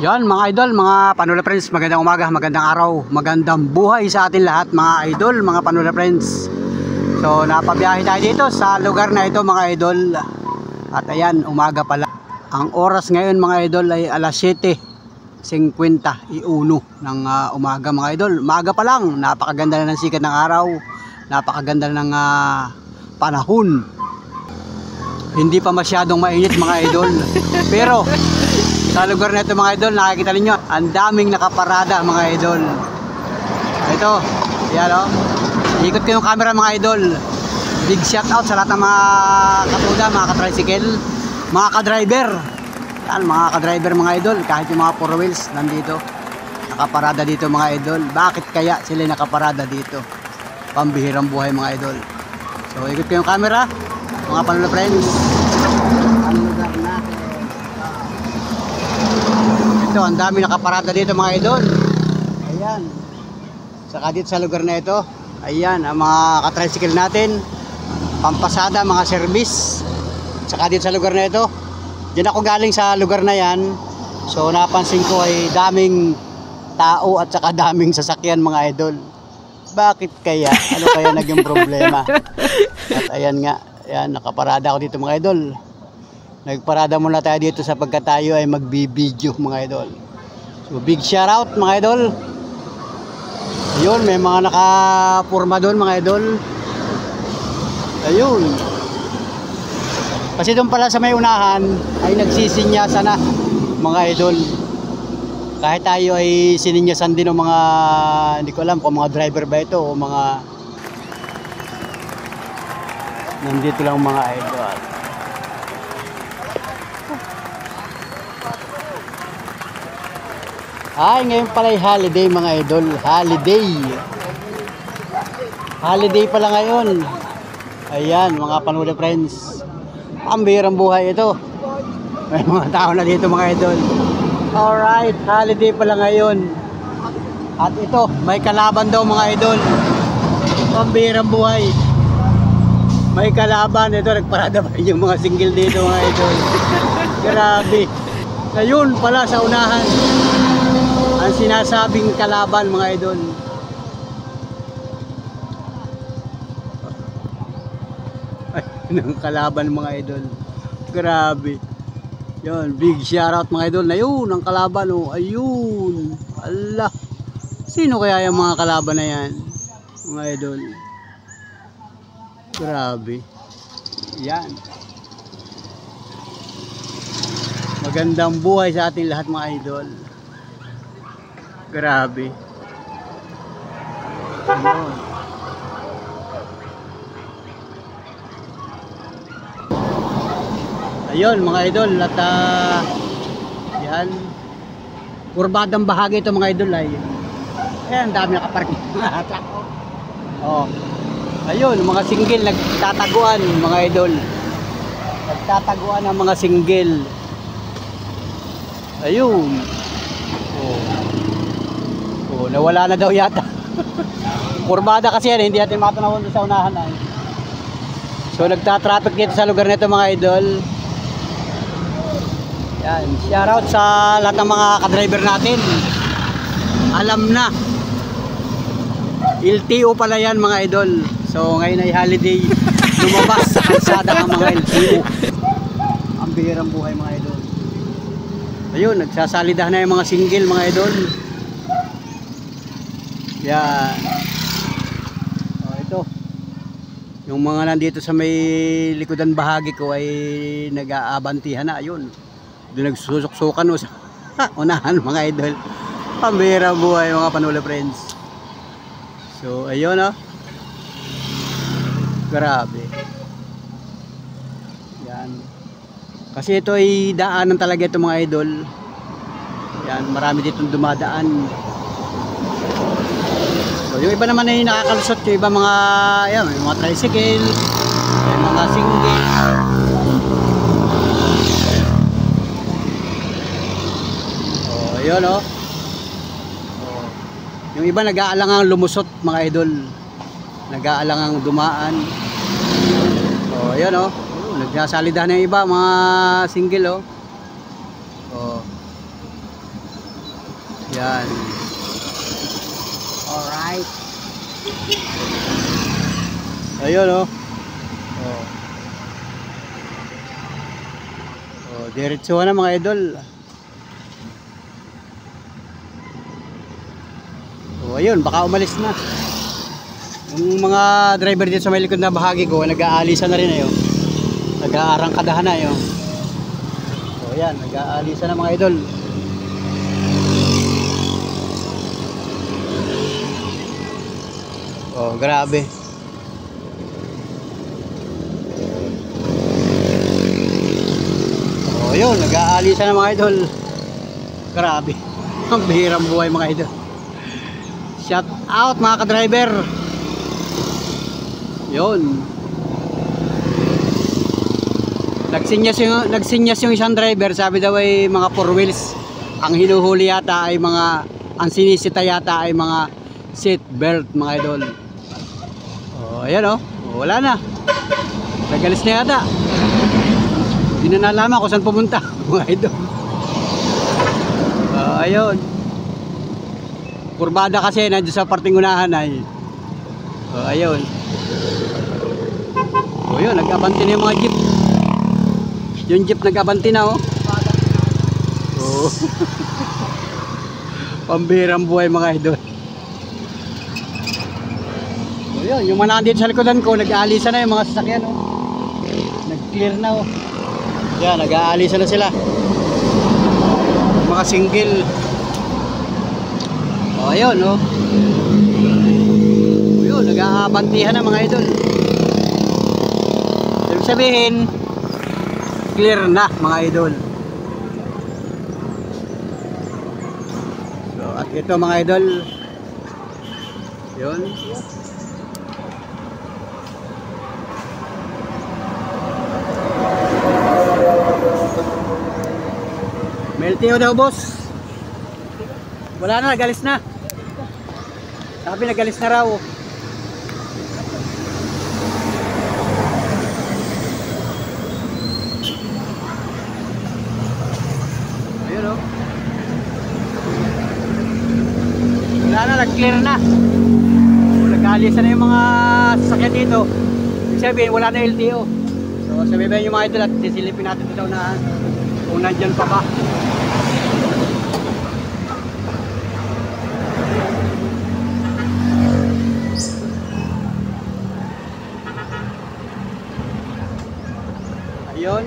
Yan mga idol, mga Panula Friends, magandang umaga, magandang araw, magandang buhay sa atin lahat mga idol, mga Panula Friends. So napabiyahe tayo dito sa lugar na ito mga idol. At ayan, umaga pala. Ang oras ngayon mga idol ay alas 7:51 ng umaga mga idol. Umaga pa lang, napakaganda na ng sikat ng araw, napakaganda ng panahon. Hindi pa masyadong mainit mga idol. Pero sa lugar na ito mga idol, nakikita ninyo, ang daming nakaparada mga idol. Ito, yan o. Ikot ko yung camera mga idol. Big shout out sa lahat ng mga katuda, mga katricycle, mga kadriver. Yan, mga kadriver mga idol, kahit yung mga 4 wheels nandito. Nakaparada dito mga idol. Bakit kaya sila nakaparada dito? Pambihirang buhay mga idol. So ikot ko yung camera, mga Panula Friends. Ang lugar natin. Ito, ang dami nakaparada dito mga idol. Ayan. Saka dito sa lugar na ito, ayan, ang mga katricycle natin, pampasada, mga service. Saka dito sa lugar na ito, diyan ako galing sa lugar na yan. So napansin ko ay daming tao at saka daming sasakyan mga idol. Bakit kaya? Ano kaya naging problema? At ayan nga, ayan, nakaparada ako dito mga idol. Nagparada muna tayo dito sapagkat tayo ay magbibideo mga idol. So big shout out mga idol. Ayun, may mga nakapurma doon mga idol. Ayun. Kasi doon pala sa may unahan ay nagsisinyasan na mga idol. Kahit tayo ay sininyasan din ng mga, hindi ko alam kung mga driver ba ito o mga nandito lang mga idol. Ay, ngayon pala ay holiday mga idol. Holiday. Holiday pala ngayon. Ayan, mga Panula Friends. Ang bihirang buhay ito. May mga tao na dito mga idol. Alright, holiday pala ngayon. At ito, may kalaban daw mga idol. Ang bihirang buhay. May kalaban. Ito, nagparada pa yung mga single dito mga idol. Grabe. Ayun pala sa unahan ang sinasabing kalaban mga idol. Ay, ng kalaban mga idol. Grabe. Yun, big shoutout mga idol. Na yun, ang kalaban oh. Ayun. Allah. Sino kaya yung mga kalaban na yan? Mga idol. Grabe. Yan. Magandang buhay sa ating lahat mga idol. Grabe. Ayun. Ayun mga idol. At yan. Kurbadang bahagi ito mga idol ay. Ayan, dami nakaparking. Oh. Ayun, mga single nagtataguan mga idol. Nagtataguan ang mga single. Ayun. Oh, nawala na daw yata. Kurbada kasi yan, hindi natin matanawon sa unahan ay. So nagta-traffic dito sa lugar nito mga idol. Yan, shoutout sa lahat ng mga ka-driver natin. Alam na. LTO pala yan mga idol. So ngayon ay holiday. Lumabas sa kalsada ng mga LTO. Ang bihirang buhay mga idol. Ayun, nagsasalidah na yung mga single mga idol. Yan. Oh, ito. Yung mga nandito sa may likodan bahagi ko ay nag-aabantihan na. Ayun. Doon nagsusok-sukan o sa unahan mga idol. Pambihirang buhay mga Panula Friends. So, ayun oh. Grabe. Yan. Kasi ito ay daanan talaga ito mga idol. Yan, marami ditong dumadaan. So, yung iba naman ay nakakalusot, yung iba mga, yan, may mga tricycle, may mga single. Oh, ayun oh. Oh. Yung iba nag-aalangang lumusot mga idol. Nag-aalangang dumaan. Oh, ayun oh. Nagsasalidah na yung iba, mga single oh. Oh. Yan. Alright. Ayun oh. Oh. Oh, diretsuhan na mga idol. Oh, ayun, baka umalis na. Yung mga driver dito sa may likod na bahagi ko, nag-aalisan na rin ayo. Nag-aarangkadahan na ayo. So yan, nag-aalisan na mga idol. Oh, grabe. Oh, yun, nag-aalisan na mga idol. Grabe. Ang bihirang buhay mga idol. Shout out mga ka-driver. Yun. Nagsinyas yung isang driver, sabi daw ay mga 4 wheels. Ang hinuhuli yata ay mga, ang sinisita yata ay mga seat belt mga idol. Oh, ayan oh. Oh, wala na. Nagalis na yata. Hindi na nalaman kung saan pumunta mga idol. Ayun. Kurbada kasi nandiyo sa parting unahan ay. Oh, ayun. Oh, yun, nag-abanti na yung mga jeep. Yung jeep nag-abanti na oh. Oh. Pambirang buhay mga idol. Oh, yun, yung mga nandito sa likodan ko, nag-aalisa na yung mga sasakyan oh. Nag-clear na oh. Yan, nag-aalisa na sila. Mga single. Oh, ayun oh. Oh, yun, nag-aabantihan na mga idol. Ibig sabihin, clear na mga idol. So, at ito mga idol, yun. May LTO daw boss. Wala na, nagalis na. Sabi nagalis na raw. Ayun oh. Wala na, nag-clear na. Nag-aalisa na yung mga sasakyan dito. Ibig sabihin, wala na LTO. So sabihin yung mga idol at sisilipin natin dito na kung nandyan pa ba. Ayun.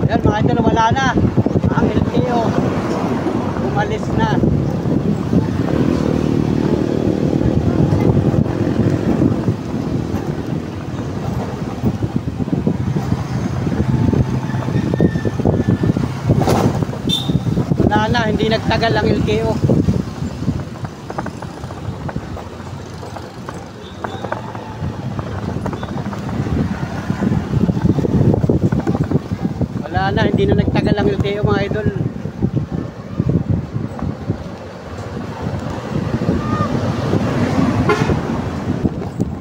Yan mga idol, wala na ang LTO, umalis na. Wala na, hindi nagtagal ang LTO. Wala na, hindi na nagtagal ang LTO mga idol.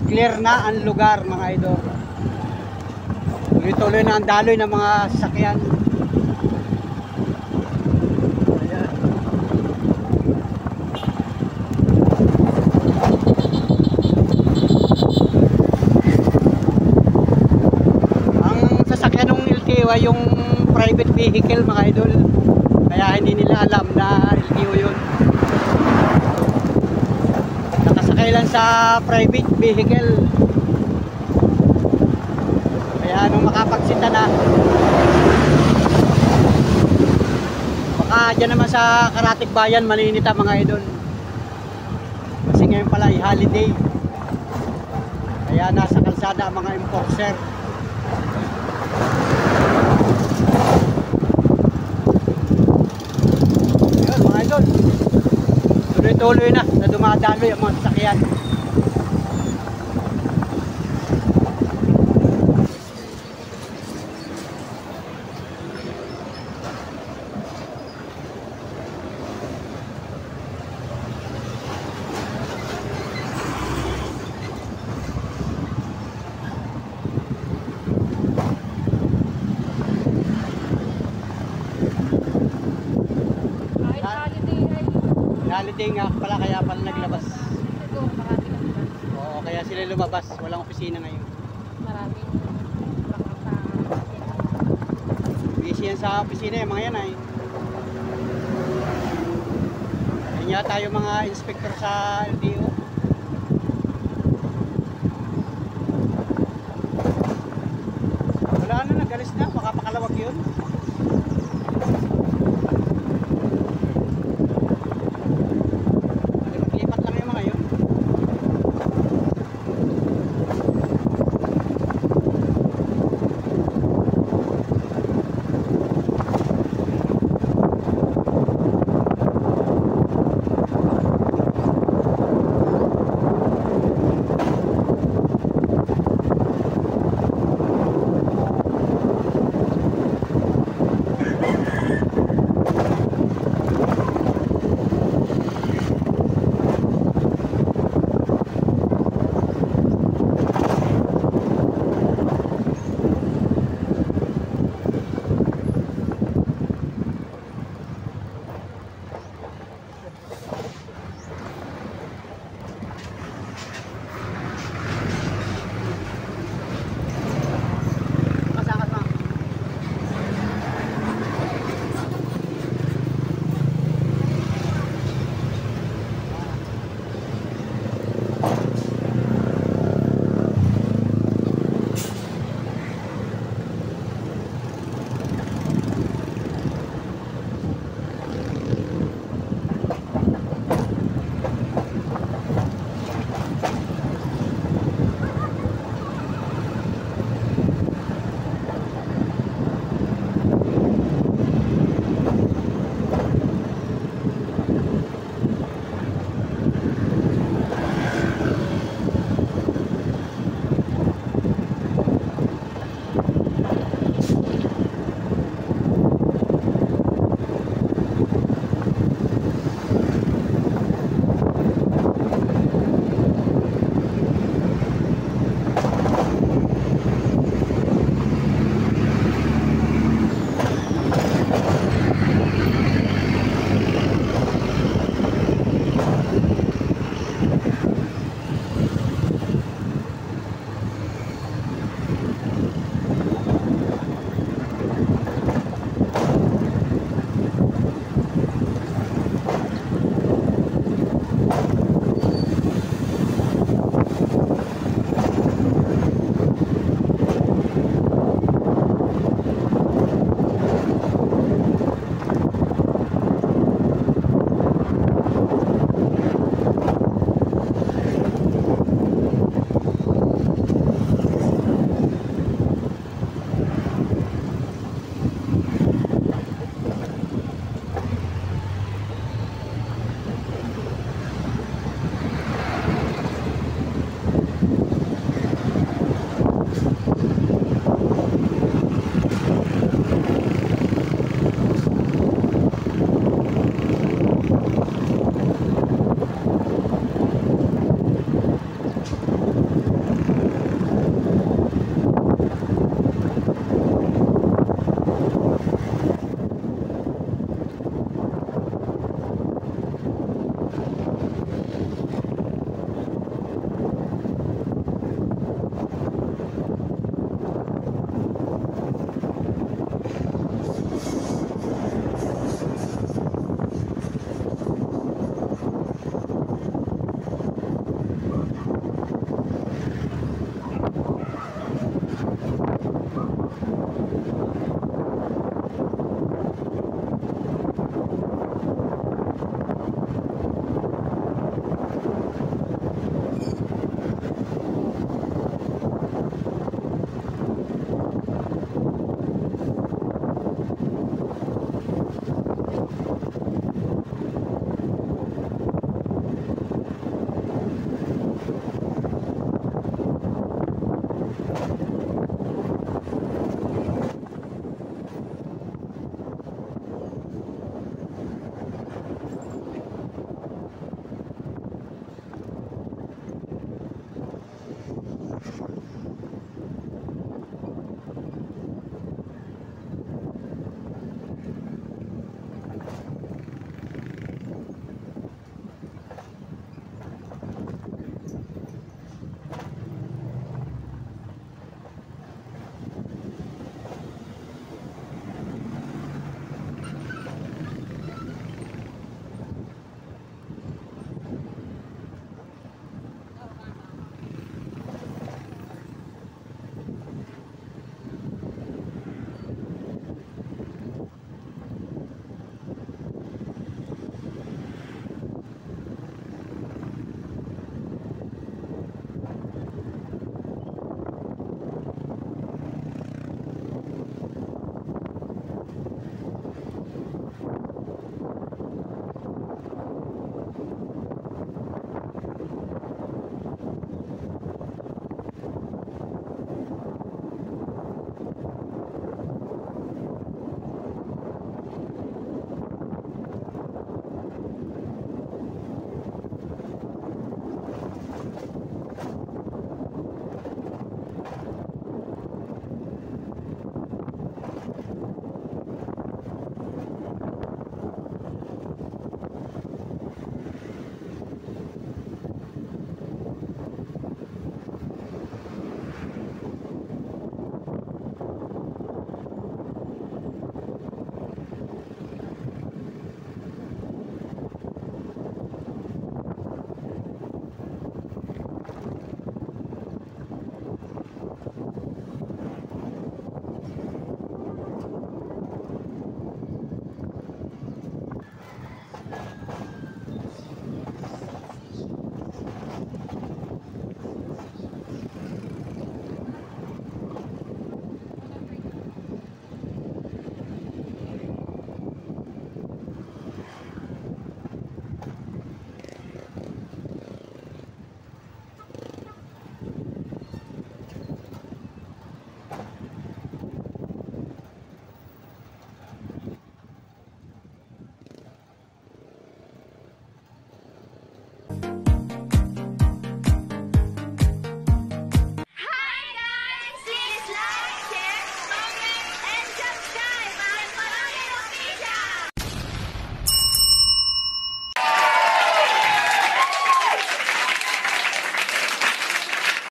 Clear na ang lugar mga idol. Tuloy-tuloy na ang daloy ng mga sasakyan. Ayan. Ang sasakyan ng LTO ay yung private vehicle mga idol, kaya hindi nila alam na LTO yun. Nakasakay lang sa private vehicle, kaya nung makapagsita na, baka dyan naman sa Karatig Bayan maninita mga idol, kasi ngayon pala ay holiday, kaya nasa kalsada ang mga enforcer. Mga idol, tuloy-tuloy na dumadaloy ang mga sasakyan. Holiday nga pala kaya pala naglabas. Oo, kaya sila lumabas. Walang opisina ngayon. Maraming Busy yan sa opisina yung mga yan ay. Yan yata yung mga inspector sa LTO. Wala na, nagalis na. Baka